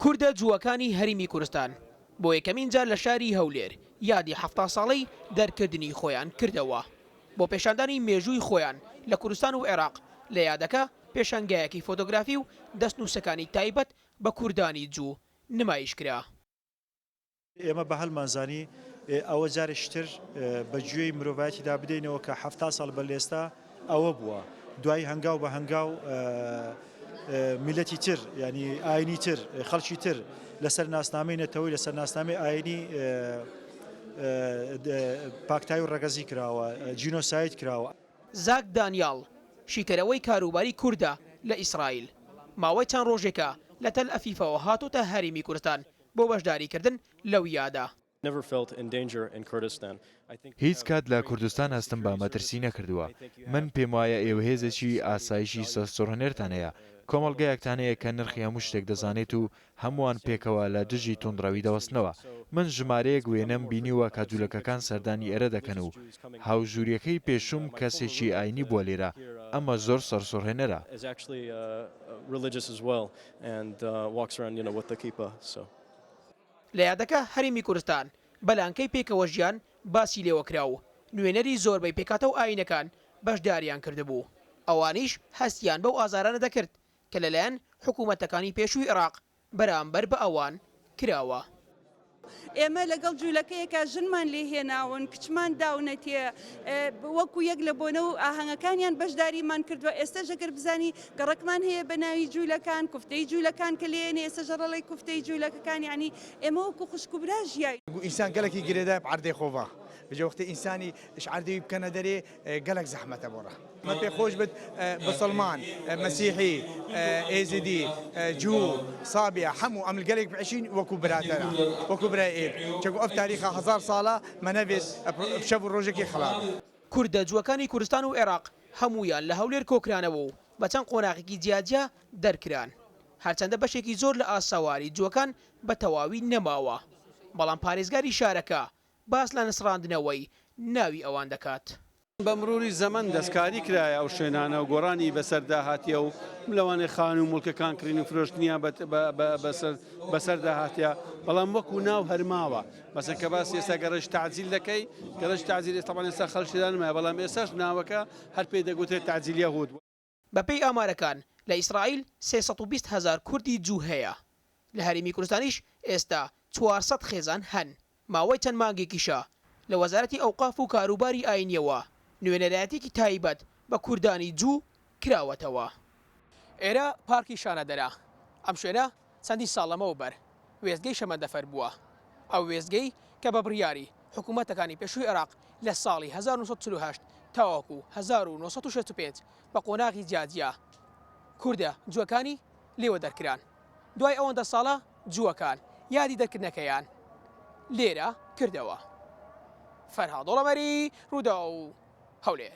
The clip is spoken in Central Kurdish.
کوردە جووەکانی هەریمی کوردستان بۆ یەکەمین جار لە شاری هەولێر یادی 70 ساڵەی دەرکردنی خۆیان کردەوە بۆ پێشاندانی مێژووی خۆیان لە کوردستان و عێراق لە یادەکە پێشانگایەکی فۆتۆگرافی و دەستنووسەکانی تایبەت بە کوردانی جوو نمایش کرا. ئێمە بە هەڵمانزانی ئەوە جارشتر بە گوێی مرۆڤایەتیدا بدەینەوە کە 70 ساڵ بە لێستا ئەوە بووە دوای هەنگاو بە هەنگاو میلەتی تر ینی ئاینی تر خەڵکی تر لەسەر ناسنامەی نەتەوەی لەسەر ناسنامەی ئاینی پاکتای و ڕەگەزی کراوە جینۆساید کراوە. زاک دانیال شیکەرەوەی کاروباری کووردە لە ئیسرائیل ماوەی چەند ڕۆژێکە لە تەل ئەفیفەوە هاتوتە هەریمی کوردستان بۆ بەشداریکردن لەو یادا. هیچ کات لە کوردستان هەستم بە مەترسی نەکردووە. من پێم وایە ئێوە هێزێکی ئاسایشی سەرسوڕهێنەرتان هەیە. کۆمەڵگەیەکتان هەیە کە نرخی هەموو شتێک دەزانێت و هەمووان پێکەوە لە دژی توندڕەوی دەوەستنەوە. من ژمارەیەک وێنەم بینیوە کە جوولەکەکان سەردانی ئێرە دەکەن و هاوژووریەکەی پێشوم کەسێکی ئاینی بووە لێرە. ئەمە زۆر سەرسوڕهێنەرە. لە یادەکە هەریمی کوردستان بەلانکەی پێکەوە ژیان باسی لێوە کراو نوێنەری زۆربەی پێکاتەو ئاینەکان بەشداریان کردبوو. ئەوانیش هەستیان بەو ئازارانە دەکرد کە لەلایەن حکوومەتەکانی پێشووی عێراق بەرامبەر بە ئەوان کراوە. ئێمە لەگەڵ جوولەکەیەکە ژنمان لێ هێناون کچمان داونەتێ وەکو یەک لە بۆنە و ئاهەنگەکانیان بەشداریمان کردووە. ئێستا ژەگەر بزانی گەڕەکمان هەیە بە ناوی جوولەکان کوفتەی جوولەکان کە لێنێ ئێستا ژەڕەڵی کوفتەی جوولەکەکان ینی ئێمە وەکو خوشک و برا ژیای ئینسان گەلێکی گرێدا عەردەی خۆڤا بەجێ وەختە ئینسانی عەردەی بکەنە دەرێ گەلێک زەحمەتە بۆڕە. مە پێ خۆش بێت بەسڵمان مەسیحی ئێزیدی جوو سابیە هەموو ئەم گەلێک بعیشین وەکو براتەرە وەکو برای ئێک چەکو ئەف تاریخە 1000 ساڵە مەنەبێت شەو ڕۆژێکی خڵات. کوردە جووەکانی کوردستان و عێراق هەمویان لە هەولێر کۆکرانەوە و بە چەند قۆناغێکی جیاجیا دەرکران. هەرچەندە بەشێکی زۆر لە ئاساواری جووەکان بە تەواوی نەماوە بەڵام پارێزگاری شارەکە باس لە نسڕاندنەوەی ناوی ئەوان دەکات. بە مروری زەمن دەستکاری کرایە ئەو شوێنانە و گۆڕانی بەسەردا هاتیە و لەوانێ خان و مڵکەکان کردین و فرۆشتنیان بەسەردا هاتیە بەڵام وەکو ناو هەرماوە بەسە کە باس ئێستا گەڕش تعجیل دەکەی گەڕش تعجیل ئێستا ئێستا خەڵکیدا نمایە بەڵام ئێستاش ناوەکە هەر پێی دەگوترێت تعجیل یەهود. بەپێی ئامارەکان لە ئیسرائیل 320,000 کوردی جوو هەیە. لە هەریمی کوردستانیش ئێستا 400 خێزان هەن. ماوەی چەند مانگێکیشە لە وەزارەتی ئەوقاف و کاروباری ئاینیەوە نوێنەرایەتێکی تایبەت بە کوردانی جوو کراوەتەوە. ئێرە پارکی شانەدەرا. ئەم شوێنە چەندی ساڵەمەوە بەر وێستگەی شەمەندەفەر بووە. ئەو وێستگەی کە بە بڕیاری حکوومەتەکانی پێشووی عێراق لە ساڵی 1948 تاوەکو 1965 بە قۆناغی جیاجیا کوردە جووەکانی لێوە دەرکران. دوای ئەوەندە ساڵە جووەکان یادی دەرکردنەکەیان لێرە کردەوە. فەرهاد وڵەمەری ڕوودا و هەولێر.